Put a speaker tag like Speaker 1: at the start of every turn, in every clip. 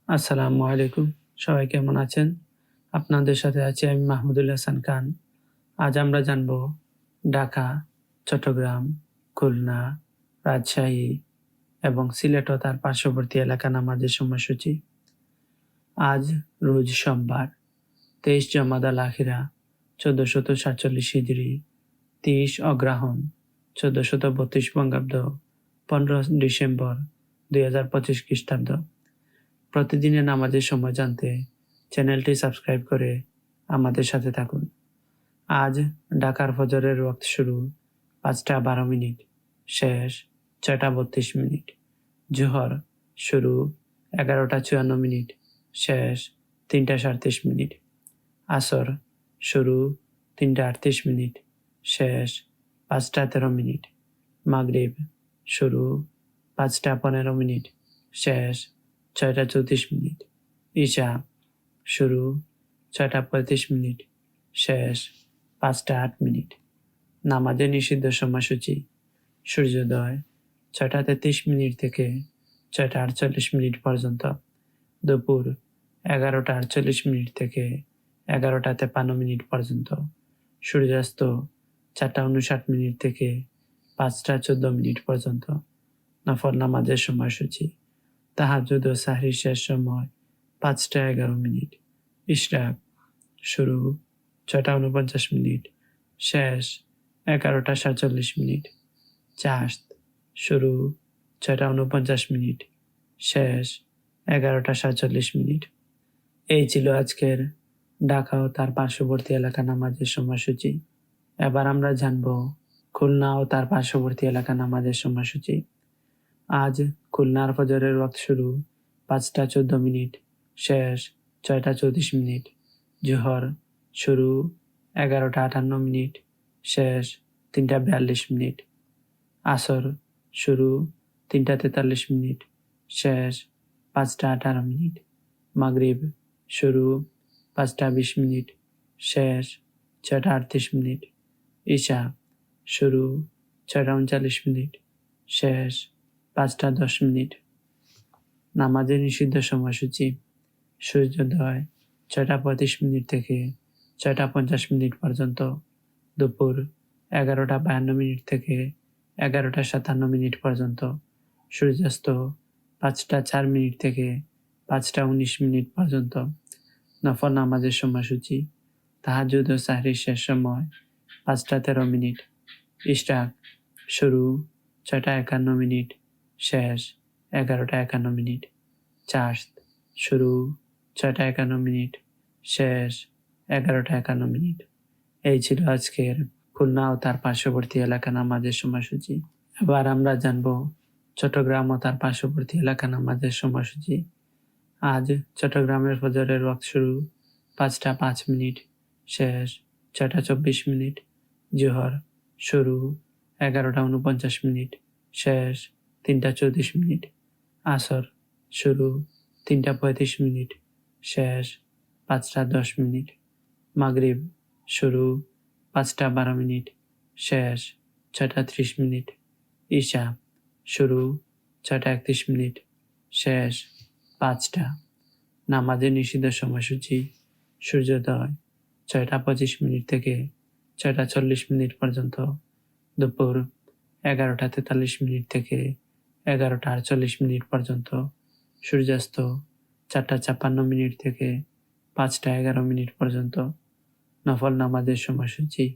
Speaker 1: আসসালামু আলাইকুম। সবাই কেমন আছেন? আপনাদের সাথে আছি আমি মাহমুদুল হাসান খান। আজ আমরা জানব ঢাকা, চট্টগ্রাম, খুলনা, রাজশাহী এবং সিলেট ও তার পার্শ্ববর্তী এলাকা নামাজের সময়সূচি। আজ রোজ সোমবার 23 জমাদাল আখিরা 1447 হিজরি 30 অগ্রহায়ণ 1432 বঙ্গাব্দ 15 ডিসেম্বর 2025 খ্রিস্টাব্দ। প্রতিদিনের নামাজের সময় জানতে চ্যানেলটি সাবস্ক্রাইব করে আমাদের সাথে থাকুন। আজ ঢাকার ফজরের ওয়াক্ত শুরু 5টা 12 মিনিট, শেষ 6টা 32 মিনিট। জোহর শুরু 11টা 54 মিনিট, শেষ 3টা 37 মিনিট। আসর শুরু 3টা 38 মিনিট, শেষ 5টা 13 মিনিট। মাগরিব শুরু 5টা 15 মিনিট, শেষ 6টা 34 মিনিট। ঈশা শুরু 6টা 35 মিনিট, শেষ 5টা 8 মিনিট। নামাজের নিষিদ্ধ সময়সূচি: সূর্যোদয় 6টা 33 মিনিট থেকে 6টা 48 মিনিট পর্যন্ত, দুপুর 11টা 48 মিনিট থেকে 11টা 53 মিনিট পর্যন্ত, সূর্যাস্ত 4টা 59 মিনিট থেকে 5টা 14 মিনিট পর্যন্ত। নফল নামাজের সময়সূচি: তাহাজ্জুদ ও সাহরির শেষ সময় 5টা 11 মিনিট। ইশরাক শুরু 6টা 49 মিনিট, শেষ 11টা 47 মিনিট। চাশত শুরু 6টা 49 মিনিট, শেষ 11টা 47 মিনিট। এই ছিল আজকের ঢাকা ও তার পার্শ্ববর্তী এলাকা নামাজের সময়সূচি। এবার আমরা জানব খুলনা ও তার পার্শ্ববর্তী এলাকা নামাজের সময়সূচি। আজ খুলনার ফজরের ওয়াক্ত শুরু 5টা 14 মিনিট, শেষ 6টা 34 মিনিট। জোহর শুরু 11টা 58 মিনিট, শেষ 3টা 42 মিনিট। আসর শুরু 3টা 43 মিনিট, শেষ 5টা 18 মিনিট। মাগরিব শুরু 5টা 20 মিনিট, শেষ 6টা 38 মিনিট। ঈশা শুরু 6টা 39 মিনিট, শেষ 5টা 10 মিনিট। নামাজের নিষিদ্ধ সময়সূচি: সূর্যোদয় 6টা 35 মিনিট থেকে 6টা 50 মিনিট পর্যন্ত, দুপুর 11টা 52 মিনিট থেকে 11টা 57 মিনিট পর্যন্ত, সূর্যাস্ত 5টা 4 মিনিট থেকে 5টা 19 মিনিট পর্যন্ত। নফল নামাজের সময়সূচি: তাহাজ্জুদ ও সাহরির শেষ সময় 5টা 13 মিনিট। ইশরাক শুরু 6টা 51 মিনিট, শেষ 11টা 51 মিনিট। চাশত শুরু 6টা 51 মিনিট, শেষ 11টা 51 মিনিট। এই ছিল আজকের খুলনা ও তার পার্শ্ববর্তী এলাকা নামাজের সময়সূচি। এবার আমরা জানব চট্টগ্রাম ও তার পার্শ্ববর্তী এলাকা নামাজের সময়সূচি। আজ চট্টগ্রামের ফজরের ওয়াক্ত শুরু 5টা 5 মিনিট, শেষ 6টা 24 মিনিট। জোহর শুরু 11টা 49 মিনিট, শেষ 3টা 34 মিনিট। আসর শুরু 3টা 35 মিনিট, শেষ 5টা 10 মিনিট। মাগরিব শুরু 5টা 12 মিনিট, শেষ 6টা 30 মিনিট। ঈশা শুরু 6টা 31 মিনিট, শেষ 5টা। নামাজের নিষিদ্ধ সময়সূচি: সূর্যোদয় 6টা 25 মিনিট থেকে 6টা 40 মিনিট পর্যন্ত, দুপুর 11টা 43 মিনিট থেকে 11টা 48 মিনিট পর্যন্ত, সূর্যাস্ত 4টা 56 মিনিট থেকে 5টা 11 মিনিট পর্যন্ত। নফল নামাজের সময়সূচি: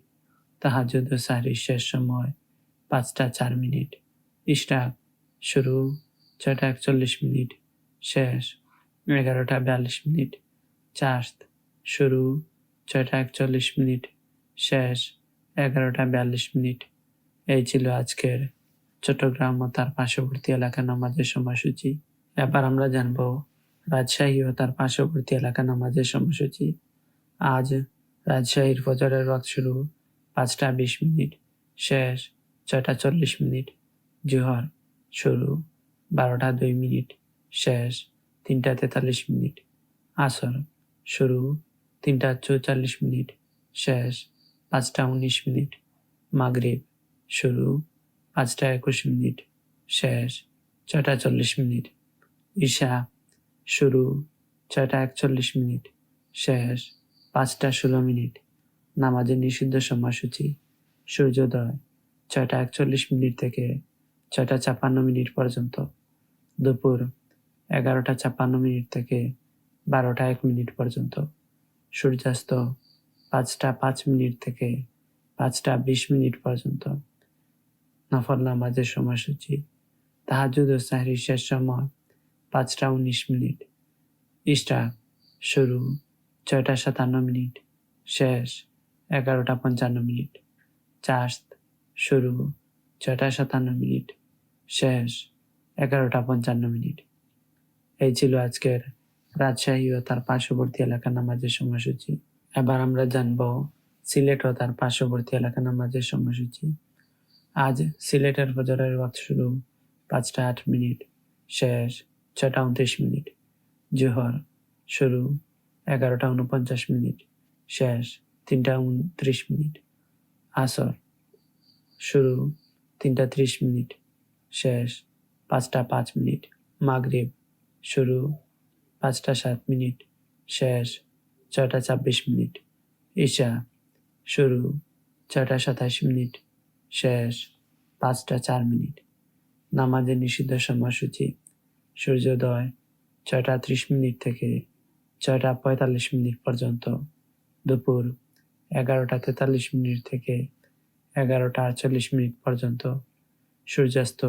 Speaker 1: তাহাজ্জুদ ও সাহরির শেষ সময় 5টা 4 মিনিট। ইশরাক শুরু 6টা 41 মিনিট, শেষ 11টা 42 মিনিট। চাশত শুরু 6টা 41 মিনিট, শেষ 11টা 42 মিনিট। এই ছিল আজকের চট্টগ্রাম ও তার পার্শ্ববর্তী এলাকা নামাজের সময়সূচি। এবার আমরা জানব রাজশাহী ও তার পার্শ্ববর্তী এলাকা নামাজের সময়সূচি। আজ রাজশাহীর ফজরের ওয়াক্ত শুরু 5টা 20 মিনিট, শেষ 6টা 40 মিনিট। জোহর শুরু 12টা 2 মিনিট, শেষ 3টা 43 মিনিট। আসর শুরু 3টা 44 মিনিট, শেষ 5টা 19 মিনিট। মাগরিব শুরু 5টা 21 মিনিট, শেষ 6টা 40 মিনিট। ঈশা শুরু 6টা 41 শেষ 5টা 16 নামাজের নিষিদ্ধ সময়সূচি সূর্যোদয় 6টা 41 থেকে 6টা 56 পর্যন্ত, দুপুর 11টা 56 থেকে 12টা 1 পর্যন্ত, সূর্যাস্ত 5টা 5 থেকে 5টা 20 পর্যন্ত। নফল নামাজের সময়সূচি তাহাজ্জুদ ও সাহরির শেষ সময় 5টা 19 ইশরাক শুরু 6টা 57 শেষ 11টা 55 চাঁদ শুরু 6টা 57 শেষ 11টা 55। এই ছিল আজকের রাজশাহী ও তার পার্শ্ববর্তী এলাকা নামাজের সময়সূচি। এবার আমরা জানব সিলেট ও তার পার্শ্ববর্তী এলাকা নামাজের সময়সূচি। আজ সিলেটের ফজরের ওয়াক্ত শুরু 5টা 8 শেষ 6টা 29। জোহর শুরু 11টা 49 শেষ 3টা 29। আসর শুরু 3টা 30 শেষ 5টা 5। মাগরিব শুরু 5টা 7 শেষ 6টা 26। ঈশা শুরু 6টা 27 শেষ 5টা 4। নামাজের নিষিদ্ধ সময়সূচি সূর্যোদয় 6টা 30 থেকে 6টা 45 পর্যন্ত, দুপুর 11টা 43 থেকে 11টা 48 পর্যন্ত, সূর্যাস্ত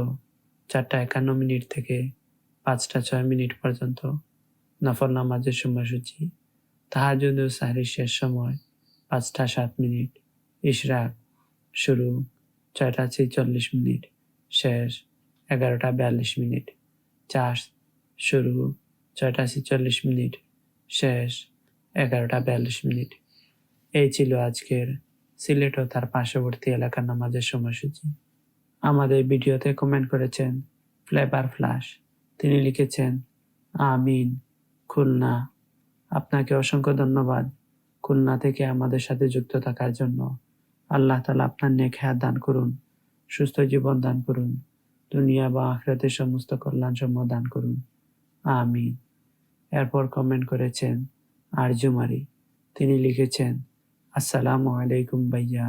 Speaker 1: 4টা 51 থেকে 5টা 6 পর্যন্ত। নফল নামাজের সময়সূচি তাহাজ্জুদ ও সাহরির শেষ সময় 5টা 7 ইশরাক শুরু 6টা 46 শেষ 11টা 42। চাঁদ শুরু 6টা 46 শেষ 11টা 42। এই ছিল আজকের সিলেট ও তার পার্শ্ববর্তী এলাকার নামাজের সময়সূচি। আমাদের ভিডিওতে কমেন্ট করেছেন ফ্লেভার ফ্লাশ। তিনি লিখেছেন আমিন খুলনা। আপনাকে অসংখ্য ধন্যবাদ খুলনা থেকে আমাদের সাথে যুক্ত থাকার জন্য। আল্লাহ তাআলা আপনার নেক হায়াত দান করুন, সুস্থ জীবন দান করুন, দুনিয়া বা আখিরাতের সমস্ত কল্যাণ সমূহ দান করুন, আমিন। এরপর কমেন্ট করেছেন আরজুমারি। তিনি লিখেছেন আসসালামু আলাইকুম ভাইয়া,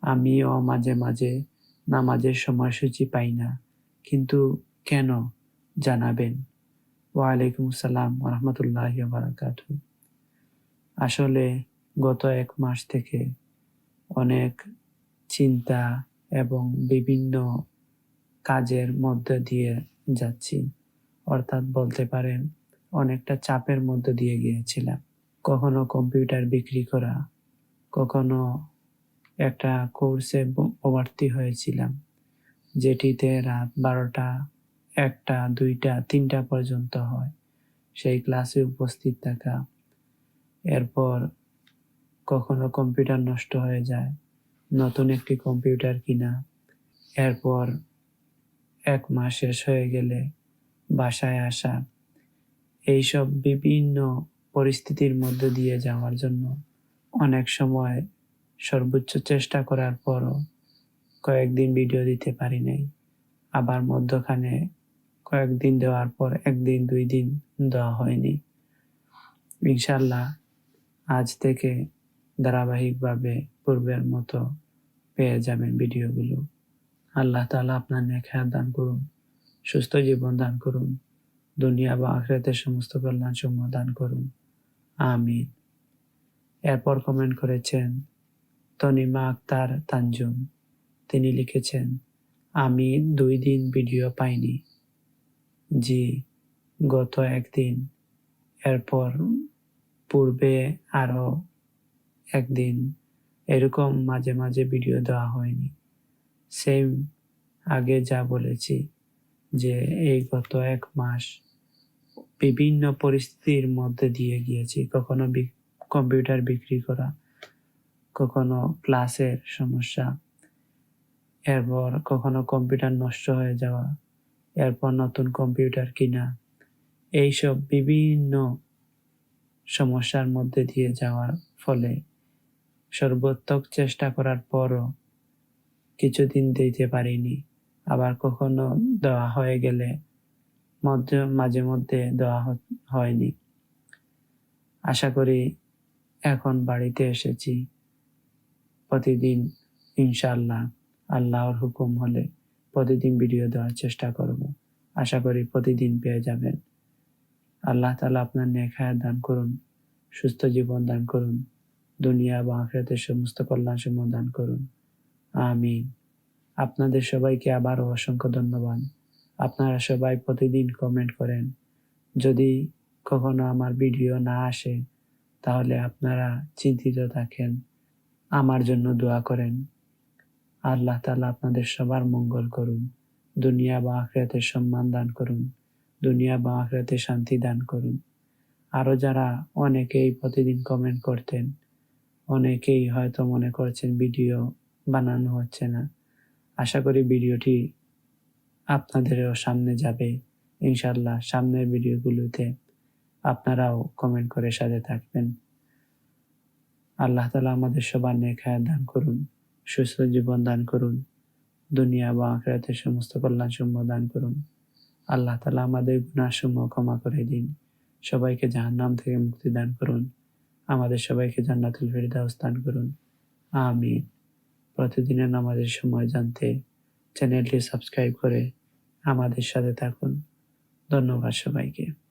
Speaker 1: আমিও মাঝে মাঝে নামাজের সময়সূচি পাই না, কিন্তু কেন জানাবেন। ওয়ালাইকুম আসসালাম ওয়া বারাকাতুহু। আসলে গত 1 মাস থেকে অনেক চিন্তা এবং বিভিন্ন কাজের মধ্যে দিয়ে যাচ্ছি, অর্থাৎ বলতে পারেন অনেকটা চাপের মধ্যে দিয়ে গিয়েছিলাম। কখনো কম্পিউটার বিক্রি করা, কখনো একটা কোর্সে ভর্তি হয়েছিলাম যেটিতে রাত 12টা 1টা 2টা 3টা পর্যন্ত হয়, সেই ক্লাসে উপস্থিত থাকা। এরপর কখনো কম্পিউটার নষ্ট হয়ে যায়, নতুন একটি কম্পিউটার কিনা। এরপর 1 মাস শেষ হয়ে গেলে বাসায় আসা। এইসব বিভিন্ন পরিস্থিতির মধ্যে দিয়ে যাওয়ার জন্য অনেক সময় সর্বোচ্চ চেষ্টা করার পরও কয়েকদিন ভিডিও দিতে পারি নাই। আবার মধ্যখানে কয়েকদিন দেওয়ার পর 1 দিন 2 দিন দেওয়া হয়নি। ইনশাআল্লাহ আজ থেকে ধারাবাহিকভাবে পূর্বের মতো পেয়ে যাবেন ভিডিওগুলো। আল্লাহ তাআলা আপনার নেক হায়াত দান করুন, সুস্থ জীবন দান করুন, দুনিয়া বা আখিরাতের সমস্ত কল্যাণ সমূহ দান করুন, আমিন। এরপর কমেন্ট করেছেন তনিমা আক্তার তানজুম। তিনি লিখেছেন আমি 2 দিন ভিডিও পাইনি। জি, গত 1 দিন, এরপর পূর্বে আরো 1 দিন, এরকম মাঝে মাঝে ভিডিও দেওয়া হয়নি। সেম আগে যা বলেছি যে এই গত 1 মাস বিভিন্ন পরিস্থিতির মধ্যে দিয়ে গিয়েছি। কখনো কম্পিউটার বিক্রি করা, কখনো ক্লাসের সমস্যা, এরপর কখনো কম্পিউটার নষ্ট হয়ে যাওয়া, এরপর নতুন কম্পিউটার কিনা। এইসব বিভিন্ন সমস্যার মধ্যে দিয়ে যাওয়ার ফলে সর্বোত্তক চেষ্টা করার পরও কিছুদিন দিতে পারিনি। আবার কখনো দেওয়া হয়ে গেলে মাঝে মধ্যে দেওয়া হয়নি। আশা করি এখন বাড়িতে এসেছি, প্রতিদিন ইনশাআল্লাহ আল্লাহর হুকুম হলে প্রতিদিন ভিডিও দেওয়ার চেষ্টা করব। আশা করি প্রতিদিন পেয়ে যাবেন। আল্লাহ তাআলা আপনার নেক হায়াত দান করুন, সুস্থ জীবন দান করুন, দুনিয়া বা আখিরাতের সমস্ত কল্যাণসমূহ দান করুন। আমিন। আপনাদের সবাইকে আবারও অসংখ্য ধন্যবাদ। আপনারা সবাই প্রতিদিন কমেন্ট করেন। যদি কখনো আমার ভিডিও না আসে তাহলে আপনারা চিন্তিত থাকেন, আমার জন্য দোয়া করেন। আল্লাহ তাআলা আপনাদের সবার মঙ্গল করুন, দুনিয়া বা আখিরাতে সম্মান দান করুন, দুনিয়া বা আখিরাতে শান্তি দান করুন। আরও যারা অনেকেই প্রতিদিন কমেন্ট করতেন, অনেকেই হয়তো মনে করছেন ভিডিও বানানো হচ্ছে না। আশা করি ভিডিওটি আপনাদেরও সামনে যাবে ইনশাআল্লাহ। সামনের ভিডিওগুলোতে আপনারাও কমেন্ট করে সাথে থাকবেন। আল্লাহ তাআলা আমাদের সবার নেক হায়াত দান করুন, সুস্থ জীবন দান করুন, দুনিয়া বা আখিরাতের সমস্ত কল্যাণসমূহ দান করুন। আল্লাহ তাআলা আমাদের গুনাহসমূহ ক্ষমা করে দিন, সবাইকে জাহান্নাম থেকে মুক্তি দান করুন, আমাদের সবাইকে জান্নাতুল ফেরদাউস দান করুন। আমিন। প্রতিদিনের নামাজের সময় জানতে চ্যানেলটি সাবস্ক্রাইব করে আমাদের সাথে থাকুন। ধন্যবাদ সবাইকে।